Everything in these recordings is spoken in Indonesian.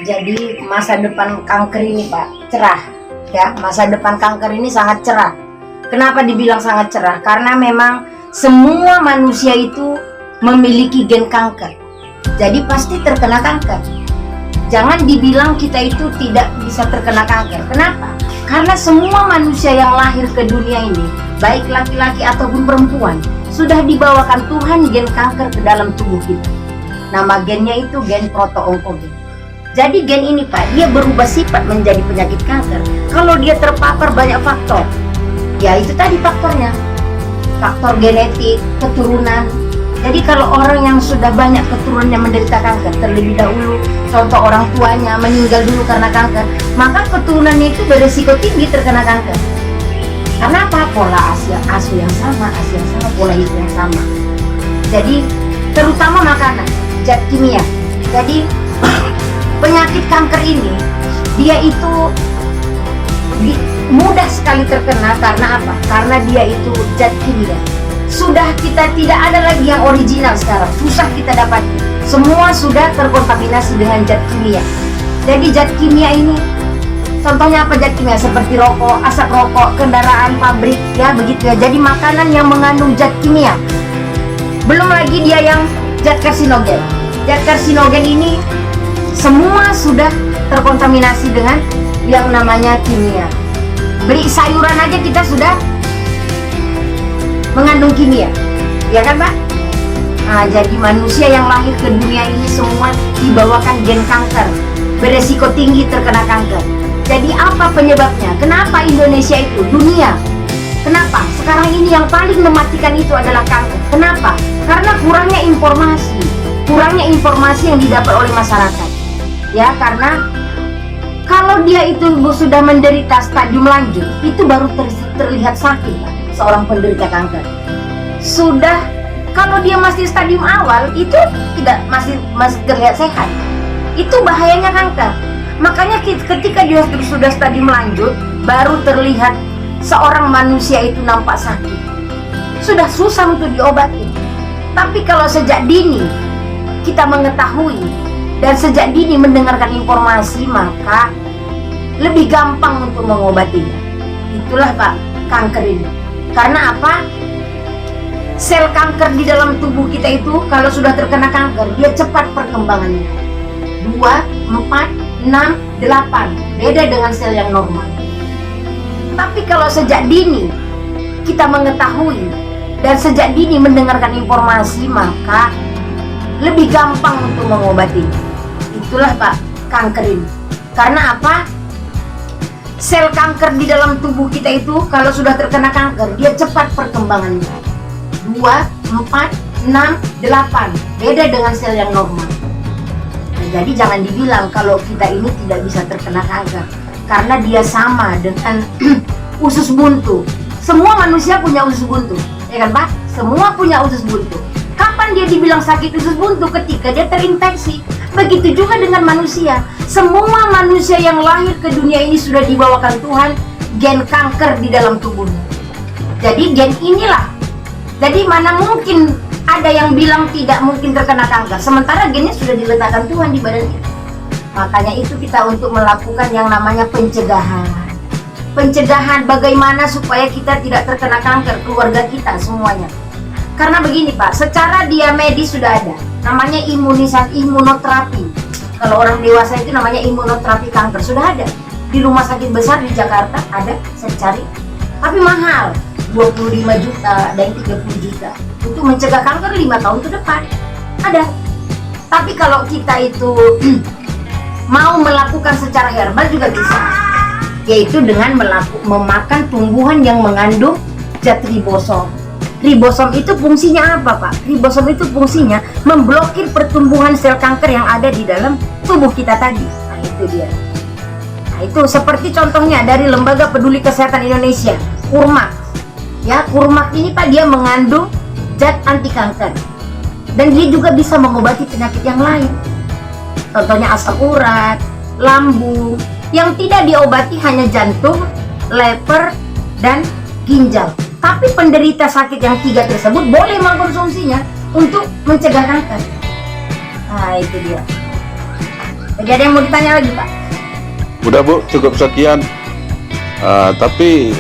Jadi masa depan kanker ini Pak cerah ya, masa depan kanker ini sangat cerah. Kenapa dibilang sangat cerah? Karena memang semua manusia itu memiliki gen kanker. Jadi pasti terkena kanker. Jangan dibilang kita itu tidak bisa terkena kanker. Kenapa? Karena semua manusia yang lahir ke dunia ini, baik laki-laki ataupun perempuan, sudah dibawakan Tuhan gen kanker ke dalam tubuh kita. Nama gennya itu gen proto-onkogen. Jadi gen ini Pak, dia berubah sifat menjadi penyakit kanker kalau dia terpapar banyak faktor. Ya itu tadi faktornya, faktor genetik, keturunan. Jadi kalau orang yang sudah banyak keturunannya menderita kanker terlebih dahulu, contoh orang tuanya meninggal dulu karena kanker, maka keturunannya itu beresiko tinggi terkena kanker. Karena apa? Pola asuh yang sama, pola hidup yang sama. Jadi terutama makanan, zat kimia. Jadi penyakit kanker ini dia itu mudah sekali terkena karena apa? Karena dia itu zat kimia. Sudah kita tidak ada lagi yang original sekarang, susah kita dapati. Semua sudah terkontaminasi dengan zat kimia. Jadi zat kimia ini, contohnya apa zat kimia? Seperti rokok, asap rokok, kendaraan, pabrik, ya begitu ya. Jadi makanan yang mengandung zat kimia. Belum lagi dia yang zat karsinogen. Zat karsinogen ini semua sudah terkontaminasi dengan yang namanya kimia. Beli sayuran aja kita sudah mengandung kimia, ya kan Pak? Nah, jadi manusia yang lahir ke dunia ini semua dibawakan gen kanker, beresiko tinggi terkena kanker. Jadi apa penyebabnya? Kenapa Indonesia itu dunia? Kenapa? Sekarang ini yang paling mematikan itu adalah kanker. Kenapa? Karena kurangnya informasi yang didapat oleh masyarakat. Ya, karena kalau dia itu sudah menderita stadium lanjut, itu baru terlihat sakit, Pak. Seorang penderita kanker sudah, kalau dia masih stadium awal itu tidak masih terlihat sehat, itu bahayanya kanker. Makanya ketika dia sudah stadium lanjut baru terlihat seorang manusia itu nampak sakit, sudah susah untuk diobati. Tapi kalau sejak dini kita mengetahui dan sejak dini mendengarkan informasi, maka lebih gampang untuk mengobatinya. Itulah Pak kanker ini. Karena apa? Sel kanker di dalam tubuh kita itu kalau sudah terkena kanker, dia cepat perkembangannya. 2, 4, 6, 8. Beda dengan sel yang normal. Tapi kalau sejak dini kita mengetahui dan sejak dini mendengarkan informasi, maka lebih gampang untuk mengobatinya. Itulah Pak kanker ini. Karena apa? Sel kanker di dalam tubuh kita itu kalau sudah terkena kanker, dia cepat perkembangannya. 2, 4, 6, 8. Beda dengan sel yang normal. Nah, jadi jangan dibilang kalau kita ini tidak bisa terkena kanker, karena dia sama dengan usus buntu. Semua manusia punya usus buntu, ya kan Pak? Semua punya usus buntu. Kapan dia dibilang sakit usus buntu? Ketika dia terinfeksi. Begitu juga dengan manusia. Semua manusia yang lahir ke dunia ini sudah dibawakan Tuhan gen kanker di dalam tubuhnya. Jadi gen inilah. Jadi mana mungkin ada yang bilang tidak mungkin terkena kanker, sementara gennya sudah diletakkan Tuhan di badan kita. Makanya itu kita untuk melakukan yang namanya pencegahan. Pencegahan bagaimana supaya kita tidak terkena kanker, keluarga kita semuanya. Karena begini Pak, secara dia medis sudah ada, namanya imunoterapi. Kalau orang dewasa itu namanya imunoterapi kanker, sudah ada di rumah sakit besar di Jakarta, ada, saya cari. Tapi mahal, 25 juta dan 30 juta untuk mencegah kanker 5 tahun ke depan. Ada. Tapi kalau kita itu mau melakukan secara herbal juga bisa, yaitu dengan memakan tumbuhan yang mengandung zat ribosom. Ribosom itu fungsinya apa Pak? Ribosom itu fungsinya memblokir pertumbuhan sel kanker yang ada di dalam tubuh kita tadi. Nah itu dia. Nah itu seperti contohnya dari Lembaga Peduli Kesehatan Indonesia, Kurmak. Ya, Kurmak ini Pak, dia mengandung zat anti kanker. Dan dia juga bisa mengobati penyakit yang lain. Contohnya asam urat, lambung. Yang tidak diobati hanya jantung, lever, dan ginjal. Tapi penderita sakit yang 3 tersebut boleh mengkonsumsinya untuk mencegah kanker. Nah itu dia. Jadi ada yang mau ditanya lagi Pak? Udah Bu, cukup sekian. Tapi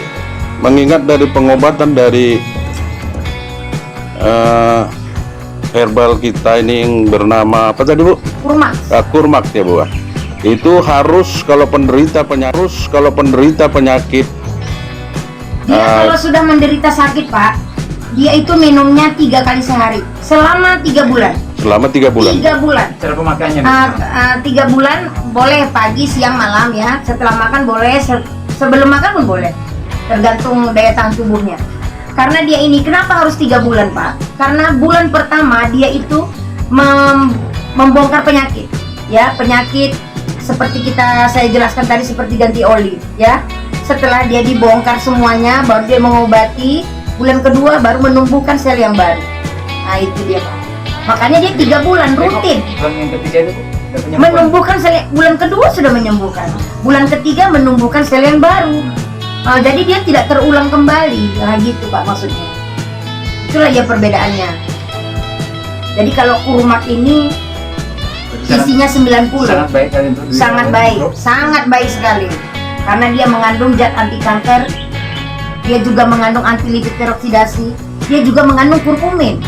mengingat dari pengobatan dari herbal kita ini yang bernama apa tadi Bu? Kurma. Kurmak ya Bu. Itu harus kalau penderita penyakit Dia kalau sudah menderita sakit Pak, dia itu minumnya 3 kali sehari selama 3 bulan. selama 3 bulan. 3 bulan. Cara pemakaiannya 3 bulan boleh pagi, siang, malam ya. Setelah makan boleh, sebelum makan pun boleh. Tergantung daya tahan tubuhnya. Karena dia ini kenapa harus 3 bulan Pak? Karena bulan pertama dia itu membongkar penyakit, ya penyakit seperti saya jelaskan tadi seperti ganti oli, ya. Setelah dia dibongkar semuanya, baru dia mengobati. Bulan kedua baru menumbuhkan sel yang baru. Nah itu dia Pak. Makanya dia 3 bulan rutin. bulan yang ketiga itu Menumbuhkan sel. Bulan kedua sudah menyembuhkan. Bulan ketiga menumbuhkan sel yang baru. Jadi dia tidak terulang kembali. Nah gitu Pak maksudnya. Itulah ya perbedaannya. Jadi kalau kurmak ini isinya 90. sangat baik kali untuk Sangat baik, sangat baik sekali. Karena dia mengandung zat anti kanker, dia juga mengandung anti lipid peroksidasi, dia juga mengandung kurkumin.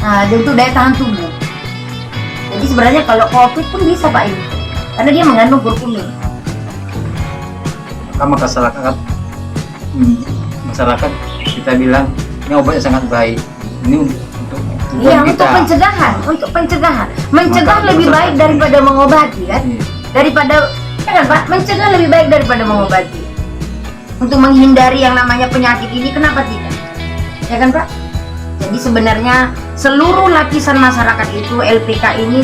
Nah, untuk daya tahan tubuh. Jadi sebenarnya kalau COVID pun bisa Pak ini, karena dia mengandung kurkumin. Maka masyarakat kita bilang ini obatnya sangat baik. Ini untuk Iya, kita. untuk pencegahan. Mencegah Maka lebih dosa- baik daripada mengobati kan? Iya. Daripada kan Pak, mencegah lebih baik daripada mengobati. Untuk menghindari yang namanya penyakit ini kenapa tidak? Ya kan Pak? Jadi sebenarnya seluruh lapisan masyarakat itu LPK ini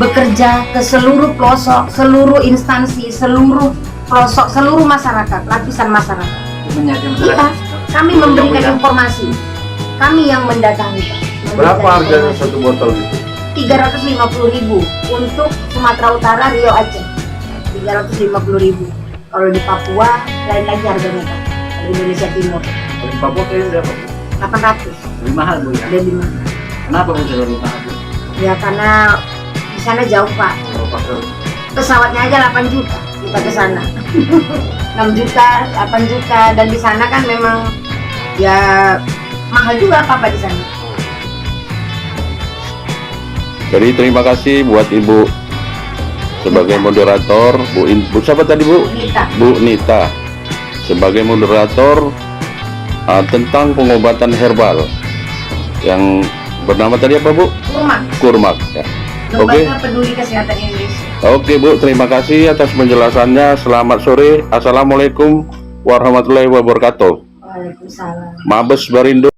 bekerja ke seluruh pelosok, seluruh instansi, seluruh pelosok, seluruh masyarakat, lapisan masyarakat. Untuk menyajikan Iya, masyarakat. kami memberikan informasi. Kami yang mendatangi Pak. Berapa Memberikan harganya informasi. satu botol itu? 350.000 untuk Sumatera Utara, Riau, Aceh. 350.000. Kalau di Papua lain lagi harganya Pak. Kalau Indonesia Timur Kalau di Papua kayaknya berapa? 800 Lebih mahal Bu ya. lebih mahal. Kenapa Bu bisa lebih mahal Bu? Ya karena di sana jauh Pak. Kalau faktor Pesawatnya aja 8 juta kita ke sana. 6 juta, 8 juta dan di sana kan memang ya mahal juga apa di sana. Jadi terima kasih buat Ibu sebagai moderator, Bu siapa tadi Bu? Kita Bu Nita sebagai moderator tentang pengobatan herbal yang bernama tadi apa Bu? rumah Kurmak ya. Oke. Lembaga Peduli Kesehatan Indonesia. Oke Bu, terima kasih atas penjelasannya. Selamat sore. Assalamualaikum warahmatullahi wabarakatuh. Waalaikumsalam. Mabes Barindo.